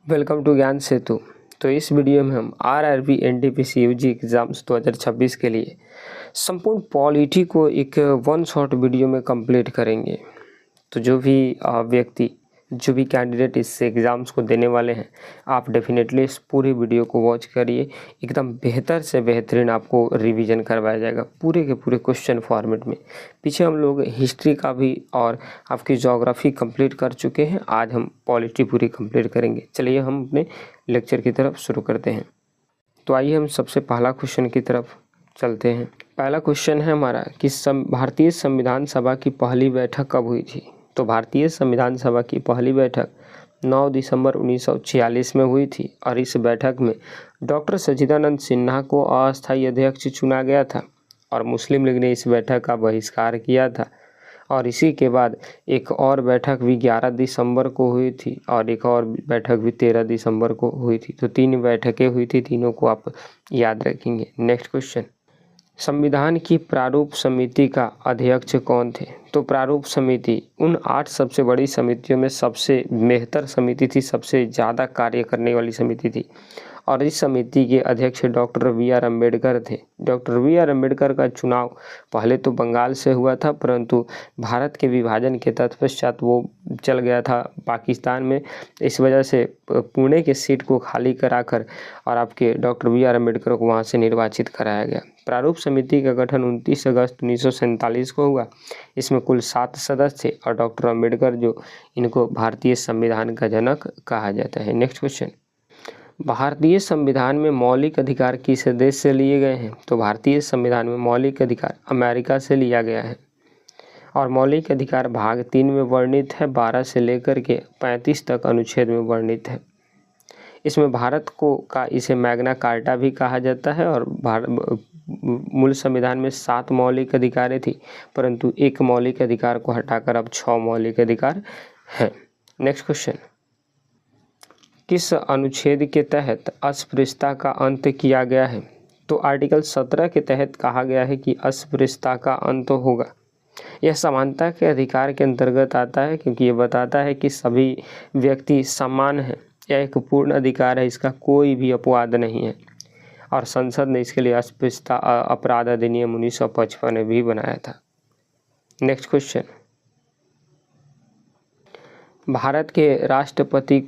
Welcome to ज्ञान सेतु। तो इस वीडियो में हम आरआरबी एनटीपीसी यूजी एग्ज़ाम्स 2026 के लिए संपूर्ण पॉलिटी को एक वन शॉट वीडियो में कंप्लीट करेंगे। तो जो भी कैंडिडेट इस एग्ज़ाम्स को देने वाले हैं, आप डेफिनेटली इस पूरी वीडियो को वॉच करिए। एकदम बेहतर से बेहतरीन आपको रिवीजन करवाया जाएगा पूरे के पूरे क्वेश्चन फॉर्मेट में। पीछे हम लोग हिस्ट्री का भी और आपकी ज्योग्राफी कंप्लीट कर चुके हैं, आज हम पॉलिटी पूरी कंप्लीट करेंगे। चलिए हम अपने लेक्चर की तरफ शुरू करते हैं। तो आइए हम सबसे पहला क्वेश्चन की तरफ चलते हैं। पहला क्वेश्चन है हमारा कि भारतीय संविधान सभा की पहली बैठक कब हुई थी। तो भारतीय संविधान सभा की पहली बैठक 9 दिसंबर 1946 में हुई थी और इस बैठक में डॉक्टर सच्चिदानंद सिन्हा को अस्थायी अध्यक्ष चुना गया था और मुस्लिम लीग ने इस बैठक का बहिष्कार किया था। और इसी के बाद एक और बैठक भी 11 दिसंबर को हुई थी और एक और बैठक भी 13 दिसंबर को हुई थी। तो 3 बैठकें हुई थी, तीनों को आप याद रखेंगे। नेक्स्ट क्वेश्चन, संविधान की प्रारूप समिति का अध्यक्ष कौन थे। तो प्रारूप समिति उन 8 सबसे बड़ी समितियों में सबसे बेहतर समिति थी, सबसे ज़्यादा कार्य करने वाली समिति थी और इस समिति के अध्यक्ष डॉक्टर बी.आर. अम्बेडकर थे। Doctor B R. अम्बेडकर का चुनाव पहले तो बंगाल से हुआ था, परंतु भारत के विभाजन के तत्पश्चात वो चल गया था पाकिस्तान में। इस वजह से पुणे के सीट को खाली कराकर और आपके डॉक्टर बी.आर. अम्बेडकर को वहाँ से निर्वाचित कराया गया। प्रारूप समिति का गठन 29 अगस्त 1947 को हुआ। इसमें कुल 7 सदस्य थे और डॉक्टर अम्बेडकर जो इनको भारतीय संविधान का जनक कहा जाता है। नेक्स्ट क्वेश्चन, भारतीय संविधान में मौलिक अधिकार किस देश से लिए गए हैं। तो भारतीय संविधान में मौलिक अधिकार अमेरिका से लिया गया है और मौलिक अधिकार भाग 3 में वर्णित है, 12 से लेकर के 35 तक अनुच्छेद में वर्णित है। इसमें भारत का इसे मैग्ना कार्टा भी कहा जाता है और मूल संविधान में 7 मौलिक अधिकारें थी, परंतु एक मौलिक अधिकार को हटाकर अब 6 मौलिक अधिकार हैं। नेक्स्ट क्वेश्चन, किस अनुच्छेद के तहत अस्पृश्यता का अंत किया गया है। तो आर्टिकल 17 के तहत कहा गया है कि अस्पृश्यता का अंत होगा। यह समानता के अधिकार के अंतर्गत आता है क्योंकि ये बताता है कि सभी व्यक्ति समान हैं। यह एक पूर्ण अधिकार है, इसका कोई भी अपवाद नहीं है और संसद ने इसके लिए अस्पृश्यता अपराध अधिनियम 1955 भी बनाया था। नेक्स्ट क्वेश्चन, भारत के राष्ट्रपति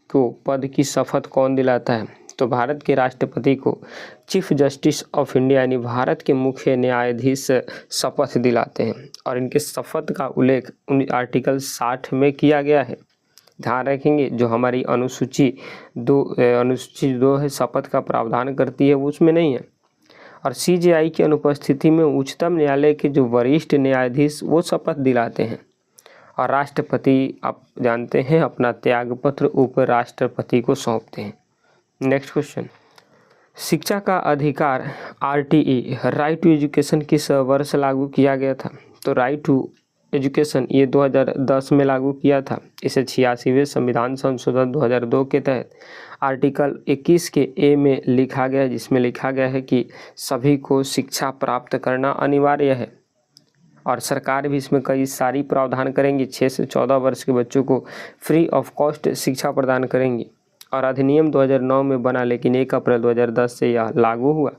को पद की शपथ कौन दिलाता है। तो भारत के राष्ट्रपति को चीफ जस्टिस ऑफ इंडिया यानी भारत के मुख्य न्यायाधीश शपथ दिलाते हैं और इनके शपथ का उल्लेख आर्टिकल 60 में किया गया है। ध्यान रखेंगे, जो हमारी अनुसूची 2 है शपथ का प्रावधान करती है, वो उसमें नहीं है। और सीजेआई की अनुपस्थिति में उच्चतम न्यायालय के जो वरिष्ठ न्यायाधीश वो शपथ दिलाते हैं और राष्ट्रपति आप जानते हैं अपना त्यागपत्र उपराष्ट्रपति को सौंपते हैं। नेक्स्ट क्वेश्चन, शिक्षा का अधिकार आरटीई राइट टू एजुकेशन किस वर्ष लागू किया गया था। तो राइट टू एजुकेशन ये 2010 में लागू किया था। इसे 86वें संविधान संशोधन 2002 के तहत आर्टिकल 21 के ए में लिखा गया, जिसमें लिखा गया है कि सभी को शिक्षा प्राप्त करना अनिवार्य है और सरकार भी इसमें कई सारी प्रावधान करेंगी। 6 से 14 वर्ष के बच्चों को फ्री ऑफ कॉस्ट शिक्षा प्रदान करेंगी और अधिनियम 2009 में बना, लेकिन 1 अप्रैल 2010 से यह लागू हुआ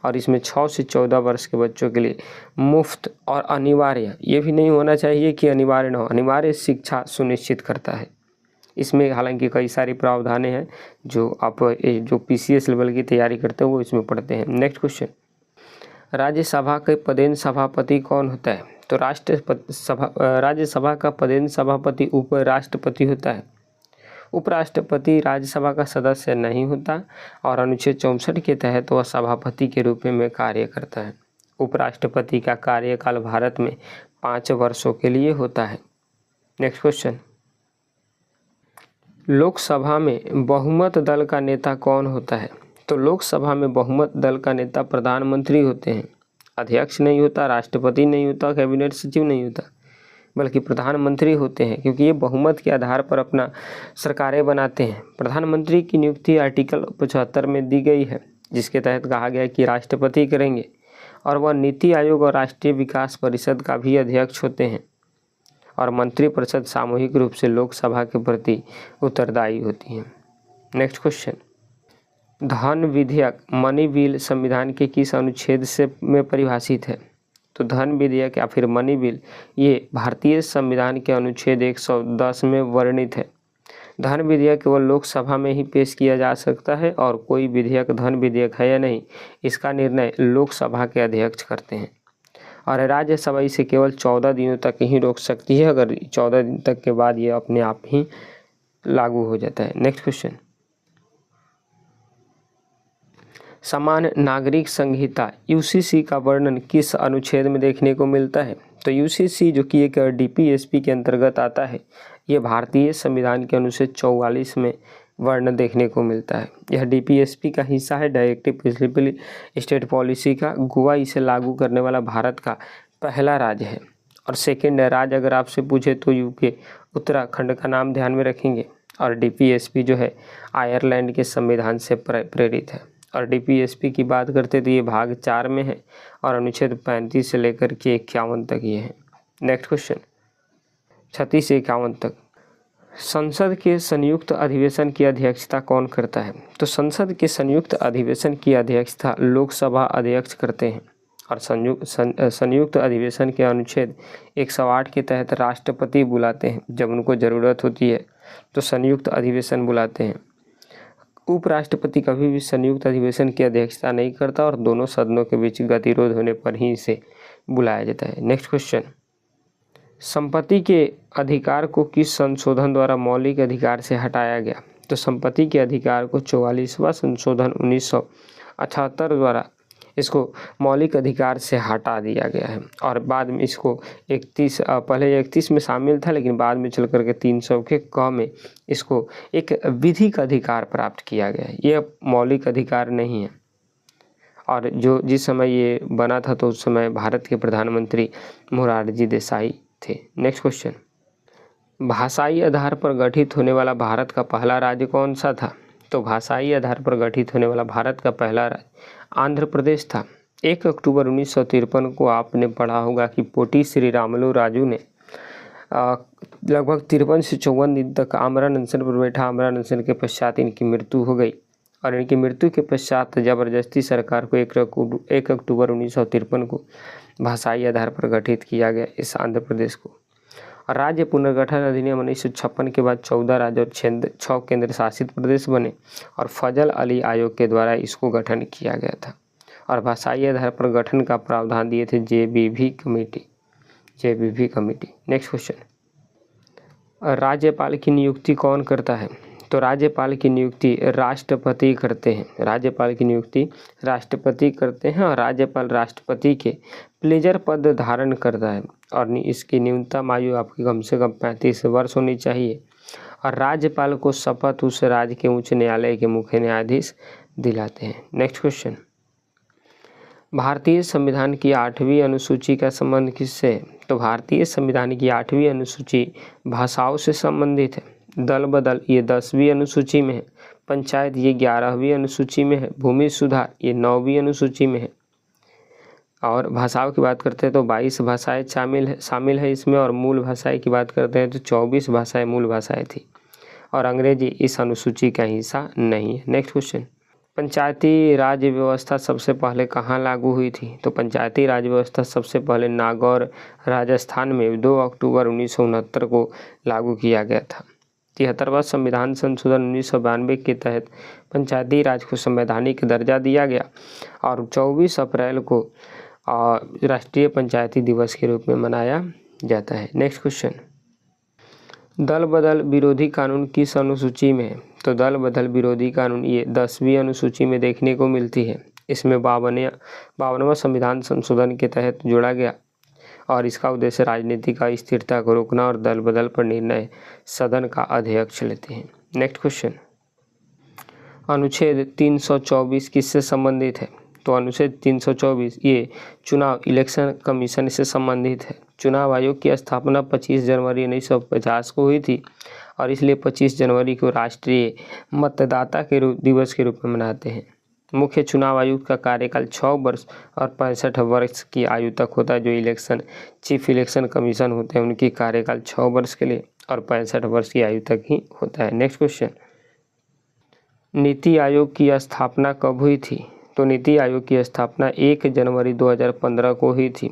और इसमें 6 से 14 वर्ष के बच्चों के लिए मुफ्त और अनिवार्य, ये भी नहीं होना चाहिए कि अनिवार्य न हो, अनिवार्य शिक्षा सुनिश्चित करता है। इसमें हालांकि कई सारी प्रावधानें हैं जो आप जो पीसीएस लेवल की तैयारी करते हो वो इसमें पढ़ते हैं। नेक्स्ट क्वेश्चन, राज्यसभा के पदेन सभापति कौन होता है। तो राज्यसभा का पदेन सभापति उपराष्ट्रपति होता है। उपराष्ट्रपति राज्यसभा का सदस्य नहीं होता और अनुच्छेद 64 के तहत वह सभापति के रूप में कार्य करता है। उपराष्ट्रपति का कार्यकाल भारत में 5 वर्षों के लिए होता है। नेक्स्ट क्वेश्चन, लोकसभा में बहुमत दल का नेता कौन होता है। तो लोकसभा में बहुमत दल का नेता प्रधानमंत्री होते हैं। अध्यक्ष नहीं होता, राष्ट्रपति नहीं होता, कैबिनेट सचिव नहीं होता, बल्कि प्रधानमंत्री होते हैं क्योंकि ये बहुमत के आधार पर अपना सरकारें बनाते हैं। प्रधानमंत्री की नियुक्ति आर्टिकल 75 में दी गई है, जिसके तहत कहा गया है कि राष्ट्रपति करेंगे और वह नीति आयोग और राष्ट्रीय विकास परिषद का भी अध्यक्ष होते हैं और मंत्रिपरिषद सामूहिक रूप से लोकसभा के प्रति उत्तरदायी होती है। नेक्स्ट क्वेश्चन, धन विधेयक मनी बिल संविधान के किस अनुच्छेद से में परिभाषित है? तो धन विधेयक या फिर मनी बिल ये भारतीय संविधान के अनुच्छेद 110 में वर्णित है। धन विधेयक केवल लोकसभा में ही पेश किया जा सकता है और कोई विधेयक धन विधेयक है या नहीं इसका निर्णय लोकसभा के अध्यक्ष करते हैं और राज्यसभा इसे केवल 14 दिनों तक ही रोक सकती है। अगर 14 दिन तक के बाद ये अपने आप ही लागू हो जाता है। नेक्स्ट क्वेश्चन, सामान्य नागरिक संहिता यूसीसी का वर्णन किस अनुच्छेद में देखने को मिलता है? तो यूसीसी जो कि एक डीपीएसपी के अंतर्गत आता है, ये भारतीय संविधान के अनुच्छेद 44 में वर्णन देखने को मिलता है। यह डीपीएसपी का हिस्सा है, डायरेक्टिव प्रिंसिपल स्टेट पॉलिसी का। गोवा इसे लागू करने वाला भारत का पहला राज्य है और सेकेंड राज्य अगर आपसे पूछे तो यूके उत्तराखंड का नाम ध्यान में रखेंगे। और डीपीएसपी जो है आयरलैंड के संविधान से प्रेरित है। और डीपीएसपी की बात करते तो ये भाग 4 में है और अनुच्छेद 35 से लेकर के 51 तक ये है। नेक्स्ट क्वेश्चन, 36 से 51 तक। संसद के संयुक्त अधिवेशन की अध्यक्षता कौन करता है? तो संसद के संयुक्त अधिवेशन की अध्यक्षता लोकसभा अध्यक्ष करते हैं और संयुक्त अधिवेशन के अनुच्छेद 108 के तहत राष्ट्रपति बुलाते हैं। जब उनको ज़रूरत होती है तो संयुक्त अधिवेशन बुलाते हैं। उपराष्ट्रपति कभी भी संयुक्त अधिवेशन की अध्यक्षता नहीं करता और दोनों सदनों के बीच गतिरोध होने पर ही इसे बुलाया जाता है। नेक्स्ट क्वेश्चन, संपत्ति के अधिकार को किस संशोधन द्वारा मौलिक अधिकार से हटाया गया? तो संपत्ति के अधिकार को 44वां संशोधन 1978 द्वारा इसको मौलिक अधिकार से हटा दिया गया है और बाद में इसको 31 में शामिल था, लेकिन बाद में चल करके 300 के क में इसको एक विधिक अधिकार प्राप्त किया गया है। ये मौलिक अधिकार नहीं है। और जिस समय ये बना था तो उस समय भारत के प्रधानमंत्री मोरारजी देसाई थे। नेक्स्ट क्वेश्चन, भाषाई आधार पर गठित होने वाला भारत का पहला राज्य कौन सा था? तो भाषाई आधार पर गठित होने वाला भारत का पहला राज्य आंध्र प्रदेश था। 1 अक्टूबर 1953 को आपने पढ़ा होगा कि पोटी श्री रामुलु राजू ने लगभग 53 से 54 दिन तक आमरण अनशन पर बैठा। आमरण अनशन के पश्चात इनकी मृत्यु हो गई और इनकी मृत्यु के पश्चात जबरदस्ती सरकार को 1 अक्टूबर 1953 को भाषाई आधार पर गठित किया गया इस आंध्र प्रदेश को। राज्य पुनर्गठन अधिनियम 1956 के बाद 14 राज्य और 6 केंद्र शासित प्रदेश बने और फजल अली आयोग के द्वारा इसको गठन किया गया था और भाषाई आधार पर गठन का प्रावधान दिए थे जेबीवी कमेटी। नेक्स्ट क्वेश्चन, राज्यपाल की नियुक्ति कौन करता है? तो राज्यपाल की नियुक्ति राष्ट्रपति करते हैं। राज्यपाल की नियुक्ति राष्ट्रपति करते हैं और राज्यपाल राष्ट्रपति के प्लेजर पद धारण करता है और इसकी न्यूनतम आयु आपकी कम से कम 35 वर्ष होनी चाहिए और राज्यपाल को शपथ उस राज्य के उच्च न्यायालय के मुख्य न्यायाधीश दिलाते हैं। नेक्स्ट क्वेश्चन, भारतीय संविधान की 8वीं अनुसूची का संबंध किससे है? तो भारतीय संविधान की 8वीं अनुसूची भाषाओं से संबंधित है। दल बदल ये 10वीं अनुसूची में है। पंचायत ये 11वीं अनुसूची में है। भूमि सुधार ये 9वीं अनुसूची में है। और भाषाओं की बात करते हैं तो 22 भाषाएं शामिल है इसमें और मूल भाषाएं की बात करते हैं तो 24 भाषाएं मूल भाषाएं थी और अंग्रेजी इस अनुसूची का हिस्सा नहीं है। नेक्स्ट क्वेश्चन, पंचायती राज व्यवस्था सबसे पहले कहाँ लागू हुई थी? तो पंचायती राज व्यवस्था सबसे पहले नागौर राजस्थान में 2 अक्टूबर 1969 को लागू किया गया था। 73वां संविधान संशोधन 1992 के तहत पंचायती राज को संवैधानिक दर्जा दिया गया और 24 अप्रैल को राष्ट्रीय पंचायती दिवस के रूप में मनाया जाता है। नेक्स्ट क्वेश्चन, दल बदल विरोधी कानून किस अनुसूची में है? तो दल बदल विरोधी कानून ये 10वीं अनुसूची में देखने को मिलती है। इसमें 52वां संविधान संशोधन के तहत जोड़ा गया और इसका उद्देश्य राजनीतिक अस्थिरता को रोकना और दल बदल पर निर्णय सदन का अध्यक्ष लेते हैं। नेक्स्ट क्वेश्चन, अनुच्छेद 324 किससे संबंधित है? तो अनुच्छेद 324 ये चुनाव इलेक्शन कमीशन से संबंधित है। चुनाव आयोग की स्थापना 25 जनवरी 1950 को हुई थी और इसलिए 25 जनवरी को राष्ट्रीय मतदाता के दिवस के रूप में मनाते हैं। मुख्य चुनाव आयुक्त का कार्यकाल 6 वर्ष और 65 वर्ष की आयु तक होता है। जो चीफ इलेक्शन कमीशन होते हैं उनकी कार्यकाल 6 वर्ष के लिए और 65 वर्ष की आयु तक ही होता है। नेक्स्ट क्वेश्चन, नीति आयोग की स्थापना कब हुई थी? तो नीति आयोग की स्थापना 1 जनवरी 2015 को हुई थी।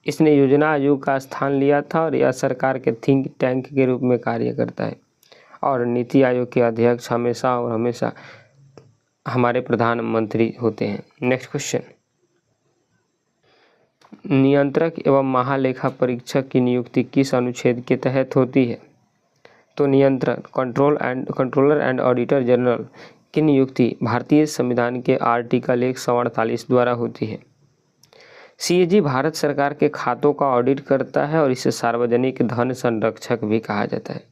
इसने योजना आयोग का स्थान लिया था और यह सरकार के थिंक टैंक के रूप में कार्य करता है। और नीति आयोग के अध्यक्ष हमेशा और हमेशा हमारे प्रधानमंत्री होते हैं। नेक्स्ट क्वेश्चन, नियंत्रक एवं महालेखा परीक्षक की नियुक्ति किस अनुच्छेद के तहत होती है? तो नियंत्रक कंट्रोलर एंड ऑडिटर जनरल की नियुक्ति भारतीय संविधान के आर्टिकल 148 द्वारा होती है। सीएजी भारत सरकार के खातों का ऑडिट करता है और इसे सार्वजनिक धन संरक्षक भी कहा जाता है।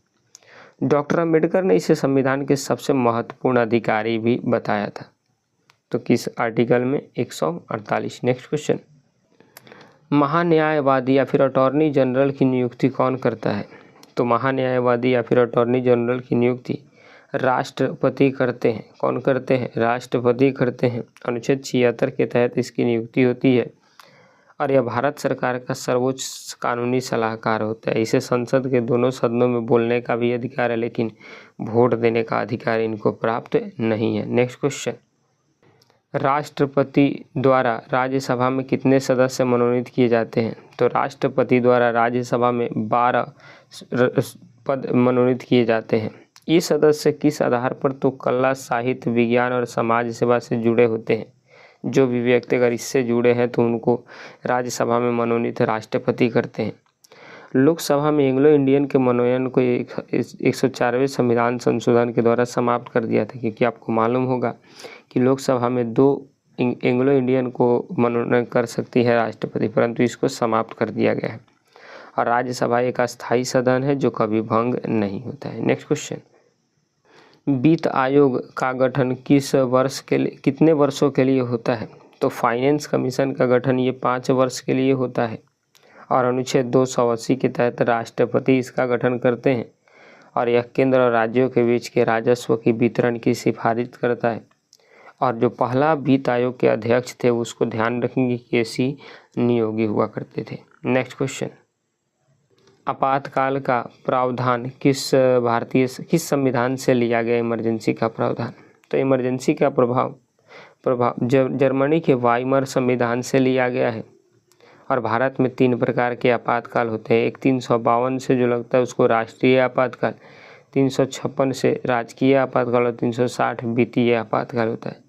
डॉक्टर अंबेडकर ने इसे संविधान के सबसे महत्वपूर्ण अधिकारी भी बताया था। तो किस आर्टिकल में? 148। नेक्स्ट क्वेश्चन, महान्यायवादी या फिर अटॉर्नी जनरल की नियुक्ति कौन करता है? तो महान्यायवादी या फिर अटॉर्नी जनरल की नियुक्ति राष्ट्रपति करते हैं। कौन करते हैं? राष्ट्रपति करते हैं। अनुच्छेद 76 के तहत इसकी नियुक्ति होती है और यह भारत सरकार का सर्वोच्च कानूनी सलाहकार होता है। इसे संसद के दोनों सदनों में बोलने का भी अधिकार है, लेकिन वोट देने का अधिकार इनको प्राप्त नहीं है। नेक्स्ट क्वेश्चन, राष्ट्रपति द्वारा राज्यसभा में कितने सदस्य मनोनीत किए जाते हैं? तो राष्ट्रपति द्वारा राज्यसभा में 12 पद मनोनीत किए जाते हैं। ये सदस्य किस आधार पर? तो कला, साहित्य, विज्ञान और समाज सेवा से जुड़े होते हैं। जो भी व्यक्ति अगर इससे जुड़े हैं तो उनको राज्यसभा में मनोनीत राष्ट्रपति करते हैं। लोकसभा में एंग्लो इंडियन के मनोनयन को 104वें संविधान संशोधन के द्वारा समाप्त कर दिया था, क्योंकि आपको मालूम होगा कि लोकसभा में 2 एंग्लो इंडियन को मनोनयन कर सकती है राष्ट्रपति, परंतु इसको समाप्त कर दिया गया है। और राज्यसभा एक अस्थायी सदन है जो कभी भंग नहीं होता है। नेक्स्ट क्वेश्चन, वित्त आयोग का गठन किस वर्ष के लिए, कितने वर्षों के लिए होता है? तो फाइनेंस कमीशन का गठन ये 5 वर्ष के लिए होता है और अनुच्छेद 280 के तहत राष्ट्रपति इसका गठन करते हैं और यह केंद्र और राज्यों के बीच के राजस्व की वितरण की सिफारिश करता है। और जो पहला वित्त आयोग के अध्यक्ष थे उसको ध्यान रखेंगे कि केसी नियोगी हुआ करते थे। नेक्स्ट क्वेश्चन, आपातकाल का प्रावधान किस संविधान से लिया गया? इमरजेंसी का प्रावधान। तो इमरजेंसी का प्रभाव जर्मनी के वाइमर संविधान से लिया गया है। और भारत में 3 प्रकार के आपातकाल होते हैं। एक 352 से जो लगता है उसको राष्ट्रीय आपातकाल, 356 से राजकीय आपातकाल और 360 वित्तीय आपातकाल होता है।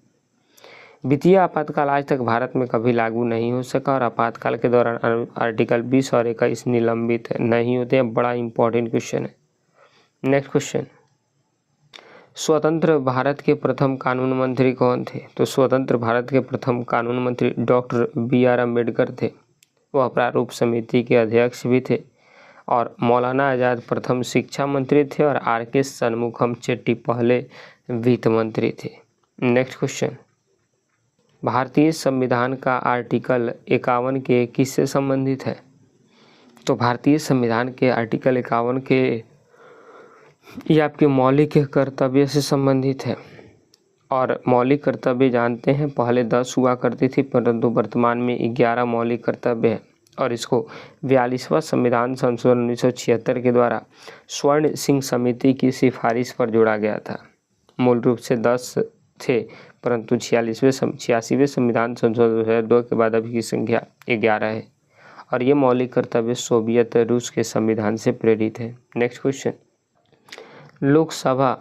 वित्तीय आपातकाल आज तक भारत में कभी लागू नहीं हो सका और आपातकाल के दौरान आर्टिकल 20 और 21 निलंबित नहीं होते हैं। बड़ा इंपॉर्टेंट क्वेश्चन है। नेक्स्ट क्वेश्चन, स्वतंत्र भारत के प्रथम कानून मंत्री कौन थे? तो स्वतंत्र भारत के प्रथम कानून मंत्री डॉक्टर BR अम्बेडकर थे। वह प्रारूप समिति के अध्यक्ष भी थे। और मौलाना आज़ाद प्रथम शिक्षा मंत्री थे और RK षणमुखम चेट्टी पहले वित्त मंत्री थे। नेक्स्ट क्वेश्चन, भारतीय संविधान का आर्टिकल 51 के किससे संबंधित है? तो भारतीय संविधान के आर्टिकल 51 के ये आपके मौलिक कर्तव्य से संबंधित है। और मौलिक कर्तव्य जानते हैं पहले 10 हुआ करती थी, परंतु वर्तमान में 11 मौलिक कर्तव्य है और इसको 42वां संविधान संशोधन 1976 के द्वारा स्वर्ण सिंह समिति की सिफारिश पर जोड़ा गया था। मूल रूप से 10 थे, परंतु 86वें संविधान संशोधन 2002 के बाद अभी की संख्या 11 है और ये मौलिक कर्तव्य सोवियत रूस के संविधान से प्रेरित है। नेक्स्ट क्वेश्चन, लोकसभा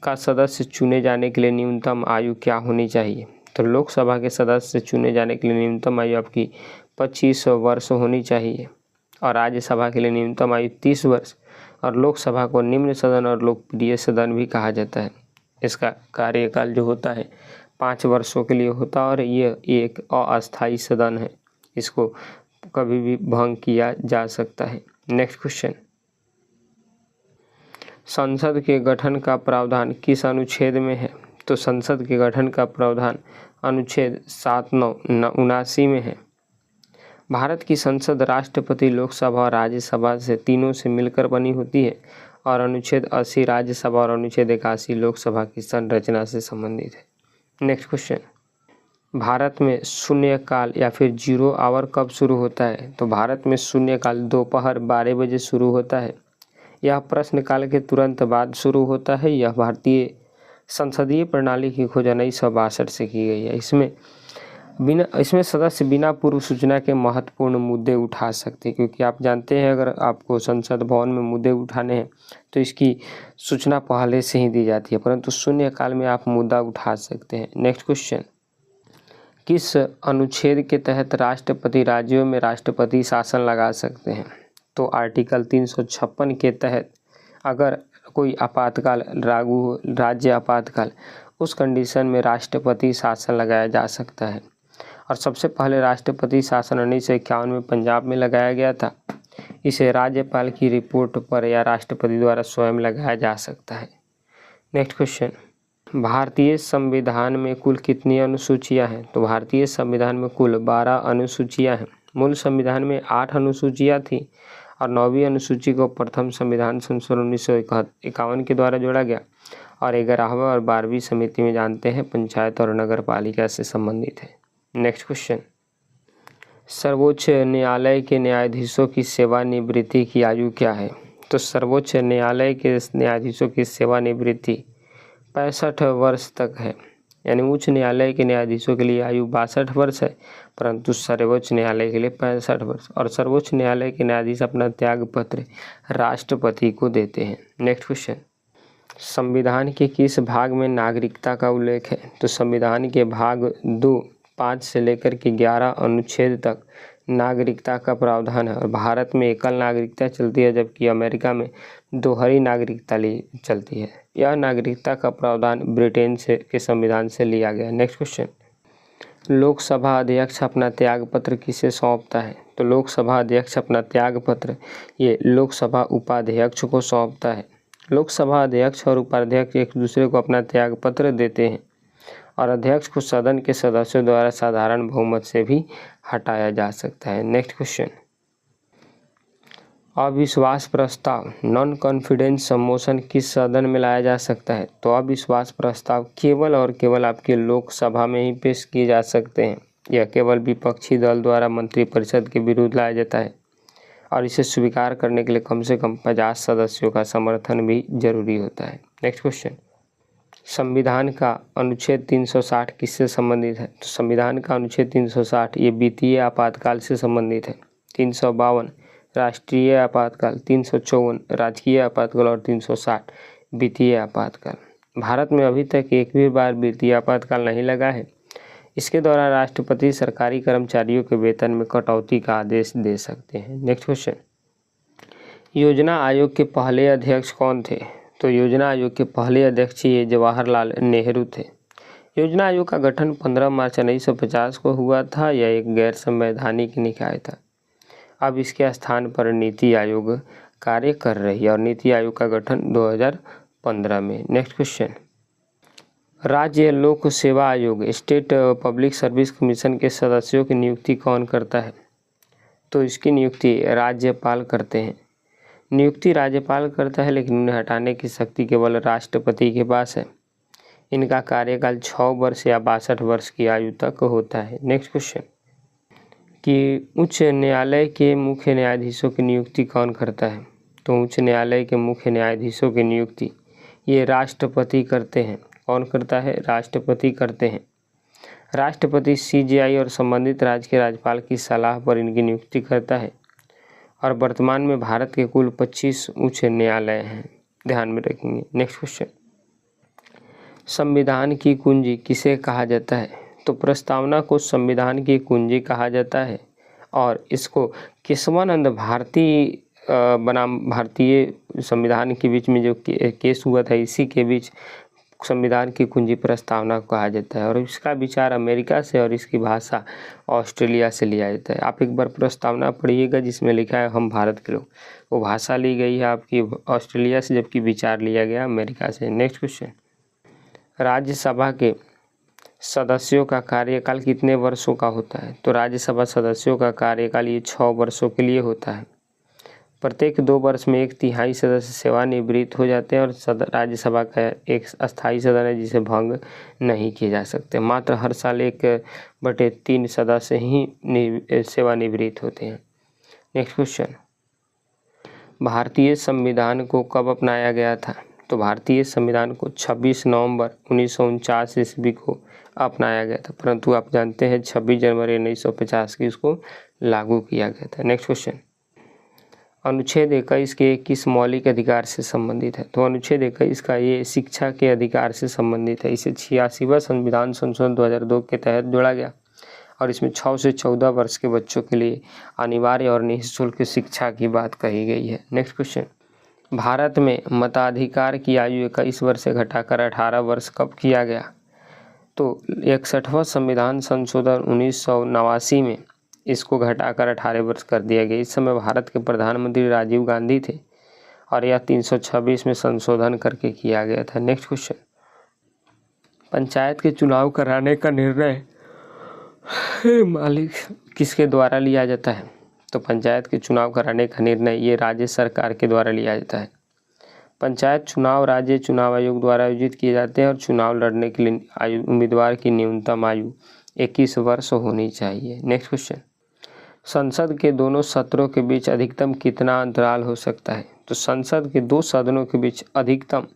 का सदस्य चुने जाने के लिए न्यूनतम आयु क्या होनी चाहिए? तो लोकसभा के सदस्य चुने जाने के लिए न्यूनतम आयु आपकी 25 वर्ष होनी चाहिए और राज्यसभा के लिए न्यूनतम आयु 30 वर्ष। और लोकसभा को निम्न सदन और लोकप्रिय सदन भी कहा जाता है। इसका कार्यकाल जो होता है 5 वर्षों के लिए होता है और ये एक अस्थायी सदन है, इसको कभी भी भंग किया जा सकता है। नेक्स्ट क्वेश्चन, संसद के गठन का प्रावधान किस अनुच्छेद में है? तो संसद के गठन का प्रावधान अनुच्छेद 7979 में है। भारत की संसद राष्ट्रपति, लोकसभा और राज्यसभा से तीनों से मिलकर बनी होती है और अनुच्छेद 80 राज्यसभा और अनुच्छेद 81 लोकसभा की संरचना से संबंधित है। नेक्स्ट क्वेश्चन, भारत में शून्यकाल या फिर 0 आवर कब शुरू होता है? तो भारत में शून्यकाल दोपहर 12 बजे शुरू होता है। यह प्रश्नकाल के तुरंत बाद शुरू होता है। यह भारतीय संसदीय प्रणाली की खोज 1962 से की गई है। इसमें सदस्य बिना पूर्व सूचना के महत्वपूर्ण मुद्दे उठा सकते हैं, क्योंकि आप जानते हैं अगर आपको संसद भवन में मुद्दे उठाने हैं तो इसकी सूचना पहले से ही दी जाती है, परंतु शून्यकाल में आप मुद्दा उठा सकते हैं। नेक्स्ट क्वेश्चन, किस अनुच्छेद के तहत राष्ट्रपति राज्यों में राष्ट्रपति शासन लगा सकते हैं? तो आर्टिकल 356 के तहत अगर कोई आपातकाल लागू हो, राज्य आपातकाल, उस कंडीशन में राष्ट्रपति शासन लगाया जा सकता है। और सबसे पहले राष्ट्रपति शासन 1951 में पंजाब में लगाया गया था। इसे राज्यपाल की रिपोर्ट पर या राष्ट्रपति द्वारा स्वयं लगाया जा सकता है। नेक्स्ट क्वेश्चन, भारतीय संविधान में कुल कितनी अनुसूचियां हैं? तो भारतीय संविधान में कुल 12 अनुसूचियां हैं। मूल संविधान में 8 अनुसूचियां थी और 9वीं अनुसूची को प्रथम संविधान संशोधन 1951 के द्वारा जोड़ा गया और 11वें और 12वीं समिति में जानते हैं पंचायत और नगर पालिका से संबंधित है। नेक्स्ट क्वेश्चन, सर्वोच्च न्यायालय के न्यायाधीशों की सेवानिवृत्ति की आयु क्या है? तो सर्वोच्च न्यायालय के न्यायाधीशों की सेवानिवृत्ति 65 वर्ष तक है। यानी उच्च न्यायालय के न्यायाधीशों के लिए आयु 62 वर्ष है, परंतु सर्वोच्च न्यायालय के लिए 65 वर्ष। और सर्वोच्च न्यायालय के न्यायाधीश अपना त्याग पत्र राष्ट्रपति को देते हैं। नेक्स्ट क्वेश्चन, संविधान के किस भाग में नागरिकता का उल्लेख है? तो संविधान के भाग 2, 5 से लेकर के 11 अनुच्छेद तक नागरिकता का प्रावधान है। और भारत में एकल नागरिकता चलती है, जबकि अमेरिका में दोहरी नागरिकता चलती है। यह नागरिकता का प्रावधान ब्रिटेन के संविधान से लिया गया। नेक्स्ट क्वेश्चन, लोकसभा अध्यक्ष अपना त्याग पत्र किसे सौंपता है? तो लोकसभा अध्यक्ष अपना त्याग पत्र ये लोकसभा उपाध्यक्ष को सौंपता है। लोकसभा अध्यक्ष और उपाध्यक्ष एक दूसरे को अपना त्याग पत्र देते हैं और अध्यक्ष को सदन के सदस्यों द्वारा साधारण बहुमत से भी हटाया जा सकता है। नेक्स्ट क्वेश्चन, अविश्वास प्रस्ताव नॉन कॉन्फिडेंस मोशन किस सदन में लाया जा सकता है? तो अविश्वास प्रस्ताव केवल और केवल आपके लोकसभा में ही पेश किए जा सकते हैं। यह केवल विपक्षी दल द्वारा मंत्रिपरिषद के विरुद्ध लाया जाता है और इसे स्वीकार करने के लिए कम से कम 50 सदस्यों का समर्थन भी जरूरी होता है। नेक्स्ट क्वेश्चन, संविधान का अनुच्छेद 360 किससे संबंधित है? तो संविधान का अनुच्छेद 360 ये वित्तीय आपातकाल से संबंधित है। 352 राष्ट्रीय आपातकाल, 354 राजकीय आपातकाल और 360 वित्तीय आपातकाल। भारत में अभी तक एक भी बार वित्तीय आपातकाल नहीं लगा है। इसके द्वारा राष्ट्रपति सरकारी कर्मचारियों के वेतन में कटौती का आदेश दे सकते हैं। नेक्स्ट क्वेश्चन, योजना आयोग के पहले अध्यक्ष कौन थे? तो योजना आयोग के पहले अध्यक्ष ये जवाहरलाल नेहरू थे। योजना आयोग का गठन 15 मार्च 1950 को हुआ था। यह एक गैर संवैधानिक निकाय था। अब इसके स्थान पर नीति आयोग कार्य कर रही है और नीति आयोग का गठन 2015 में। नेक्स्ट क्वेश्चन, राज्य लोक सेवा आयोग स्टेट पब्लिक सर्विस कमीशन के सदस्यों की नियुक्ति कौन करता है? तो इसकी नियुक्ति राज्यपाल करते हैं। नियुक्ति राज्यपाल करता है, लेकिन उन्हें हटाने की शक्ति केवल राष्ट्रपति के पास है। इनका कार्यकाल 6 वर्ष या 62 वर्ष की आयु तक होता है। नेक्स्ट क्वेश्चन, कि उच्च न्यायालय के मुख्य न्यायाधीशों की नियुक्ति कौन करता है? तो उच्च न्यायालय के मुख्य न्यायाधीशों की नियुक्ति ये राष्ट्रपति करते हैं। कौन करता है? राष्ट्रपति करते हैं। राष्ट्रपति CJI और संबंधित राज्य के राज्यपाल की सलाह पर इनकी नियुक्ति करता है। और वर्तमान में भारत के कुल 25 उच्च न्यायालय हैं, ध्यान में रखेंगे। नेक्स्ट क्वेश्चन, संविधान की कुंजी किसे कहा जाता है? तो प्रस्तावना को संविधान की कुंजी कहा जाता है और इसको केशवानंद भारती बनाम भारतीय संविधान के बीच में जो केस हुआ था, इसी के बीच संविधान की कुंजी प्रस्तावना को कहा जाता है। और इसका विचार अमेरिका से और इसकी भाषा ऑस्ट्रेलिया से लिया जाता है। आप एक बार प्रस्तावना पढ़िएगा जिसमें लिखा है हम भारत के लोग, वो भाषा ली गई है आपकी ऑस्ट्रेलिया से, जबकि विचार लिया गया अमेरिका से। नेक्स्ट क्वेश्चन, राज्यसभा के सदस्यों का कार्यकाल कितने वर्षों का होता है? तो राज्यसभा सदस्यों का कार्यकाल ये 6 वर्षों के लिए होता है। प्रत्येक 2 वर्ष में 1/3 सदस्य सेवानिवृत्त हो जाते हैं और राज्यसभा का एक अस्थायी सदन है जिसे भंग नहीं किए जा सकते। मात्र हर साल 1/3 सदस्य ही सेवानिवृत्त होते हैं। नेक्स्ट क्वेश्चन, भारतीय संविधान को कब अपनाया गया था? तो भारतीय संविधान को 26 नवंबर 1949 ईस्वी को अपनाया गया था, परंतु आप जानते हैं 26 जनवरी 1950 को इसको लागू किया गया था। नेक्स्ट क्वेश्चन, अनुच्छेद 21 के किस मौलिक अधिकार से संबंधित है? तो अनुच्छेद 21 का ये शिक्षा के अधिकार से संबंधित है। इसे 86वां संविधान संशोधन 2002 के तहत जोड़ा गया और इसमें 6 से 14 वर्ष के बच्चों के लिए अनिवार्य और निःशुल्क शिक्षा की बात कही गई है। नेक्स्ट क्वेश्चन, भारत में मताधिकार की आयु 21 वर्ष से घटाकर 18 वर्ष कब किया गया? तो 61वां संविधान संशोधन 1989 में इसको घटाकर 18 वर्ष कर दिया गया। इस समय भारत के प्रधानमंत्री राजीव गांधी थे और यह 326 में संशोधन करके किया गया था। नेक्स्ट क्वेश्चन, पंचायत के चुनाव कराने का निर्णय मालिक किसके द्वारा लिया जाता है? तो पंचायत के चुनाव कराने का निर्णय ये राज्य सरकार के द्वारा लिया जाता है। पंचायत चुनाव राज्य चुनाव आयोग द्वारा आयोजित किए जाते हैं और चुनाव लड़ने के लिए उम्मीदवार की न्यूनतम आयु 21 वर्ष होनी चाहिए। नेक्स्ट क्वेश्चन, संसद के दोनों सत्रों के बीच अधिकतम कितना अंतराल हो सकता है? तो संसद के 2 सदनों के बीच अधिकतम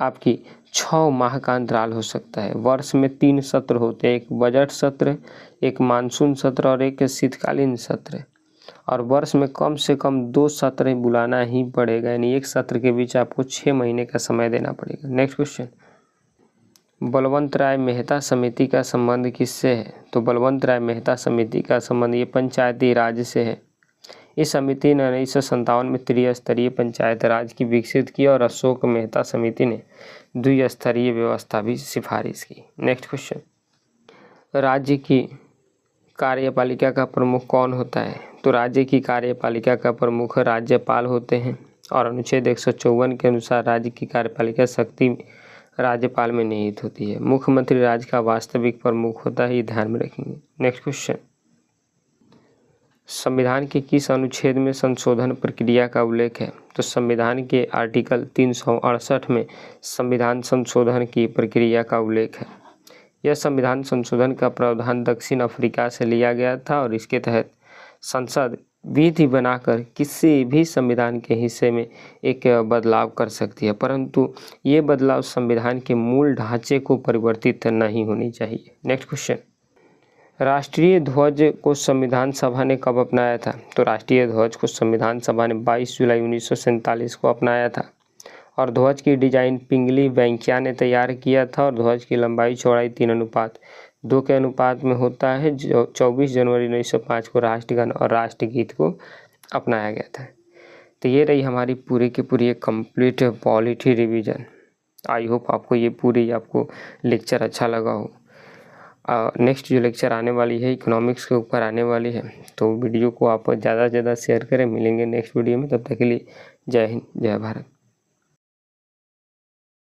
आपकी 6 माह का अंतराल हो सकता है। वर्ष में 3 सत्र होते हैं, एक बजट सत्र, एक मानसून सत्र और एक शीतकालीन सत्र, और वर्ष में कम से कम 2 सत्र बुलाना ही पड़ेगा, यानी एक सत्र के बीच आपको 6 महीने का समय देना पड़ेगा। नेक्स्ट क्वेश्चन, बलवंत राय मेहता समिति का संबंध किससे है? तो बलवंत राय मेहता समिति का संबंध ये पंचायती राज से है। इस समिति ने 1957 में त्रिस्तरीय पंचायत राज की विकसित की और अशोक मेहता समिति ने द्विस्तरीय व्यवस्था भी सिफारिश की। नेक्स्ट क्वेश्चन, राज्य की कार्यपालिका का प्रमुख कौन होता है? तो राज्य की कार्यपालिका का प्रमुख राज्यपाल होते हैं और अनुच्छेद 154 के अनुसार राज्य की कार्यपालिका शक्ति राज्यपाल में निहित होती है। मुख्यमंत्री राज्य का वास्तविक प्रमुख होता है, ये ध्यान में रखेंगे। नेक्स्ट क्वेश्चन, संविधान के किस अनुच्छेद में संशोधन प्रक्रिया का उल्लेख है? तो संविधान के आर्टिकल 368 में संविधान संशोधन की प्रक्रिया का उल्लेख है। यह संविधान संशोधन का प्रावधान दक्षिण अफ्रीका से लिया गया था और इसके तहत संसद विधि बनाकर किसी भी संविधान के हिस्से में एक बदलाव कर सकती है, परंतु ये बदलाव संविधान के मूल ढांचे को परिवर्तित नहीं होनी चाहिए। नेक्स्ट क्वेश्चन, राष्ट्रीय ध्वज को संविधान सभा ने कब अपनाया था? तो राष्ट्रीय ध्वज को संविधान सभा ने 22 जुलाई 1947 को अपनाया था और ध्वज की डिजाइन पिंगली वेंकैया ने तैयार किया था और ध्वज की लंबाई चौड़ाई 3:2 के अनुपात में होता है। जो 24 जनवरी 1905 को राष्ट्रगान और राष्ट्रगीत को अपनाया गया था। तो ये रही हमारी पूरी की पूरी एक complete polity revision. I hope आपको ये पूरी आपको लेक्चर अच्छा लगा हो। नेक्स्ट जो लेक्चर आने वाली है इकोनॉमिक्स के ऊपर आने वाली है, तो वीडियो को आप ज़्यादा से ज़्यादा शेयर करें। मिलेंगे नेक्स्ट वीडियो में, तब तक के लिए जय हिंद जय भारत।